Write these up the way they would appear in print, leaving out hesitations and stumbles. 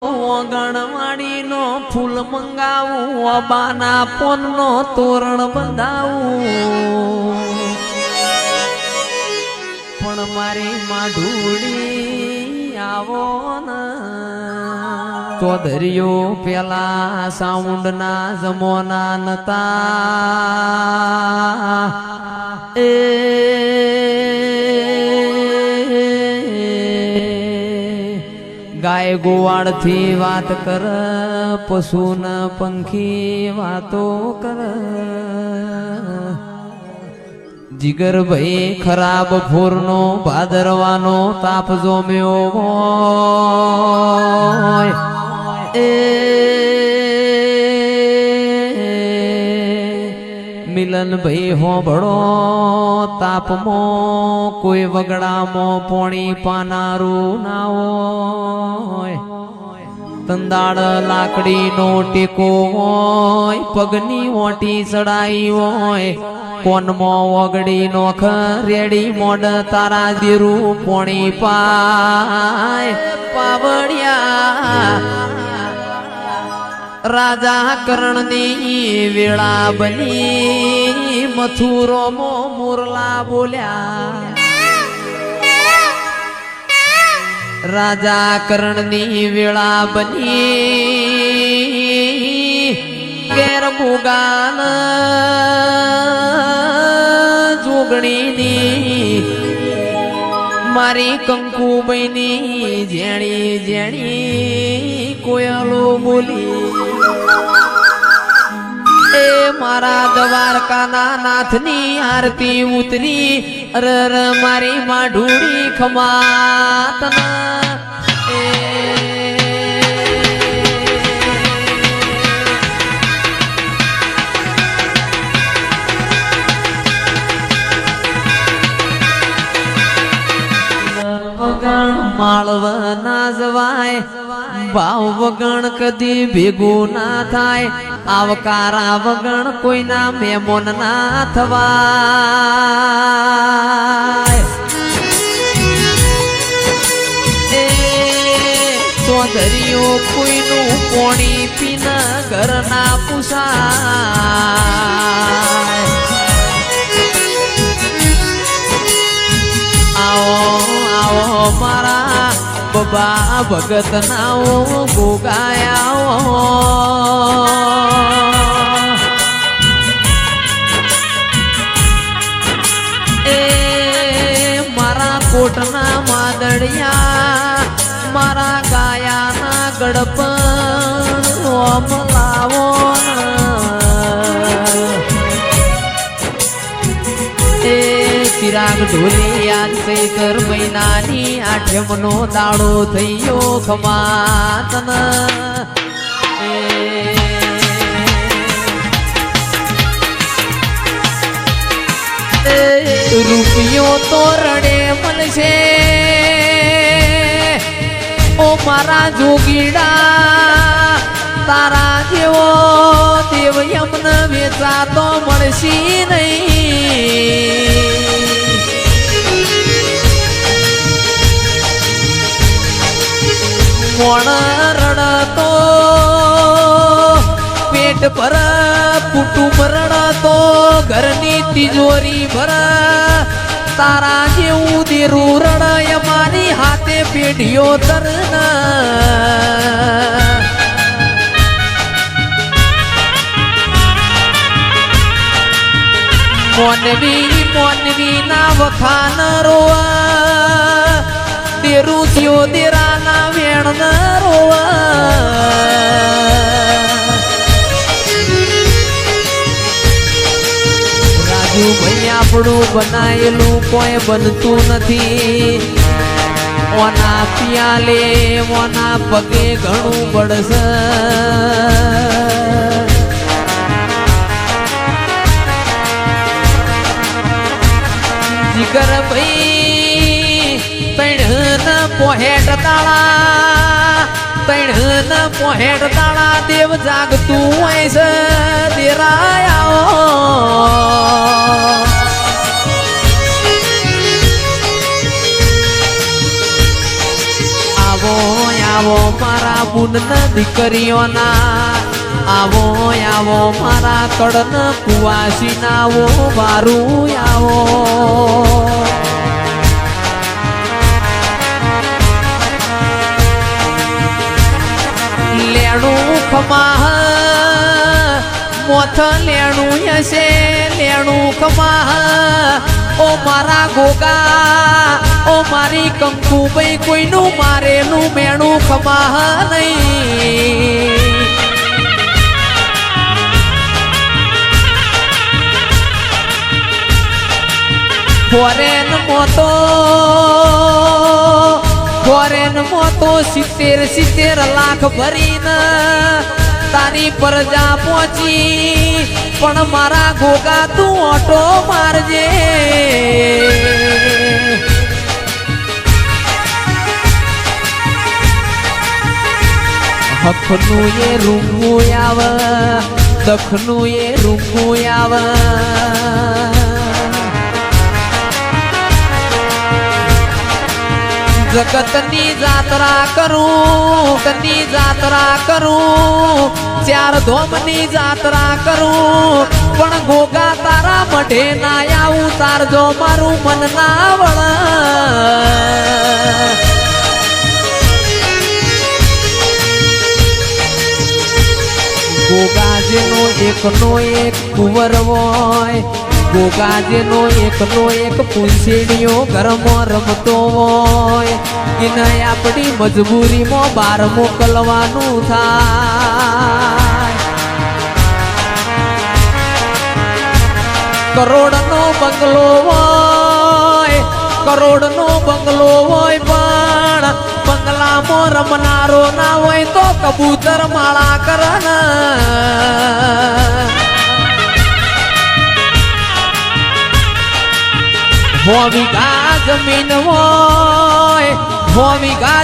ગણવાડી નો ફૂલ મંગાવું અબાના પોન નો તોરણ બંધાવું પણ મારી માઢુડી આવો ને ચોધરીઓ પેલા સાઉન્ડ ના જમોના નતા ગાય ગોવાળ થી વાત કર પશુ ન પંખી વાતો કર જીગર ભાઈ ખરાબ ફોરનો ભાદરવાનો તાપ જોમ્યો હોય મિલન ભાઈ હોબળો તાપમો કોઈ વગડામો પોણી પાનારું ના હોય તંદાળ લાકડી નો ટેકો હોય પગની ઓટી ચડાઈ હોય કોનમો વગડી નો રેડી મોડ તારા દેરું પોણી પાય પાવડિયા રાજા કરણની વેળા બની મથુરો મો મુરલા બોલ્યા રાજા કરણની વેળા બની ઘેર મુગાન જોગણીની મારી કંકુબાઈની જેણી જેણી કોયલો બોલી એ મારા દ્વારકાના નાથની આરતી ઉતરી અરર મારી માઢુડી ખમાતના માળવ ના જવાય ભાવ વગણ કદી ભેગું ના થાય આવકારા વગણ કોઈના મેમોન ના થવાય ચોધરીઓ કોઈનું પોણી પીન ઘર ના પૂછાય આવો મારા બબા ભગત નાઓ ગોગાયા એ મારા કોટના માદડિયા મારા ગાયાના ગડપણ ઓમ લાવો ચિરાગ ઢોલી યાદ ચૈતર મહિનાની આઠમનો દાડો થયો ખમાતન રૂપિયો તો રડે મળશે ઓ મારા જોગીડા તારા જેવો દેવ યમને વેચાતો મળશે નહીં મોણ રડતો પેટ પર કુટુંબ રડતો ઘરની તિજોરી ભર તારા જેવું દેરું રડય મારી હાથે પેઢીઓ તરણ મોનવી ના વખાન રોવા દેરું થયો દેરા ના વેણ ન રોવા રાજુ ભાઈ આપણું બનાયેલું કોઈ બનતું નથી ઓના પિયાલે ઓના પગે ઘણું બળશે જીગર ભાઈ તૈણ પોહેટ તાળા દેવ જાગતું હોય છે દેરાયા આવો આવો મારા બુન દીકરીઓના આવો આવો મારા કડન કુવાસી નાવો વારું આવો લેણું ખમાહ મોથ લેણું હશે લેણું ખમાહ ઓ મારા ગોગા ઓ મારી કંકુભાઈ કોઈનું મારેલું મેણું ખમાહ નહીં ફોરેન મોતો 70 લાખ ભરીને તારી પ્રજા પહોંચી પણ મારા ગોગા તું ઓટો મારજે હખનું એ રૂંગું આવે દખનું એ રૂંગું આવે જગતની જાત્રા કરું ચાર ધોમની જાત્રા કરું પણ ગોગા તારા મઢે ના આવું તાર જો મારું મન ના વળ ગોગા જેનો એકનો એક કુંવર હોય ગોગા જેનો એકનો એક પૂંછડીઓ ઘરમાં રમતો હોય એને આપણી મજબૂરીમાં બહાર મોકલવાનું થાય કરોડનો બંગલો હોય પણ બંગલામાં રમનારો ના હોય તો કબૂતર માળા કરના હો વીઘા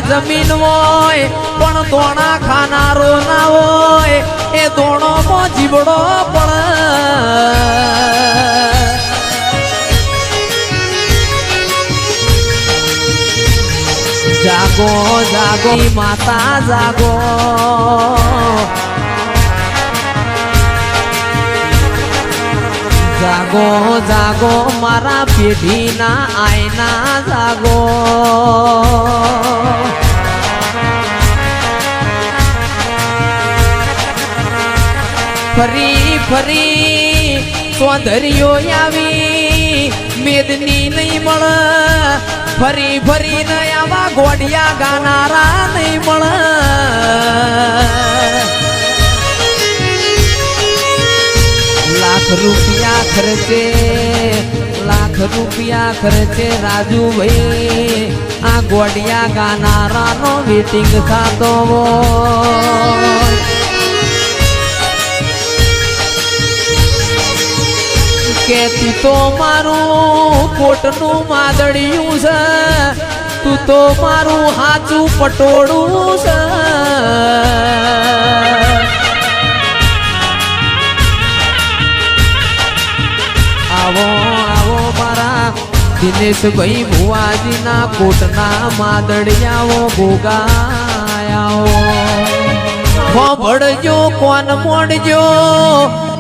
જમીન હોય પણ દોણા ખાનારો ના હોય એ દોણો માં જીવડો પણ જાગો જાગો માતા જાગો જાગો જાગો મારા પેઢીના આયના જાગો ફરી ચોધરીઓ આવી મેદની નહીં મળ ફરી ન આવા ગોડિયા ગાનારા નહીં મળ લાખ રૂપિયા ખર્ચે રાજુભાઈ આ ગોડિયા ગાનારાનો વેટિંગ થતો કે તું તો મારું કોટનું માદડિયું છે તું તો મારું હાચું પટોળું છે આવો મારા દિનેશભાઈ ભુવાજીના કોટના માદડિયાઓ ભોગાયાઓ ભળજો કોન મોડજો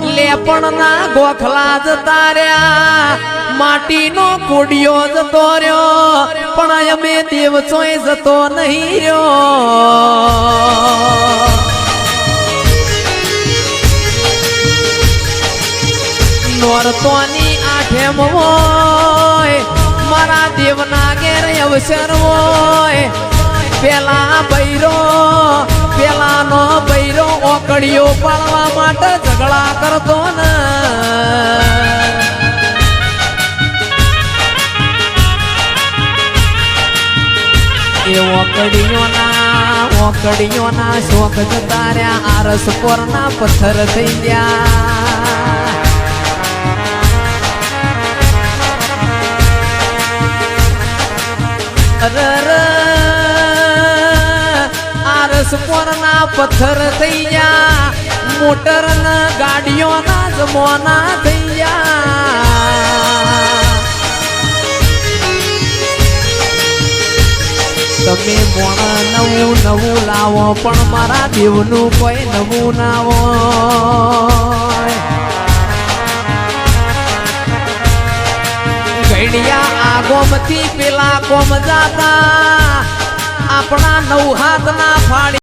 લેપણના ગોખલા જતા રહ્યા માટીનો કોડિયો જતો રહ્યો પણ અમે દેવચોય જતો નહીં રહ્યો નોરતોની આઠેમ હોય મારા દેવના ઘેર અવસર હોય પેલાનો બૈરો ઓકડીઓ પાડવા માટે ઝઘડા કરતો ને એ ઓકડીઓના શોખ જતા રહ્યા આરસ પોરના પથ્થર થઈ ગયા આરસ પોરના પથ્થર થઈ ગયા મોટર ના ગાડીઓના જમવાના થઈ ગયા તમે મોણ નવું નવું લાવો પણ મારા દેવનું કોઈ નવું ના હોય ગઈડિયા આ ગોમથી પેલા કોમ જાતા આપણા નવ હાથ ના ફાડી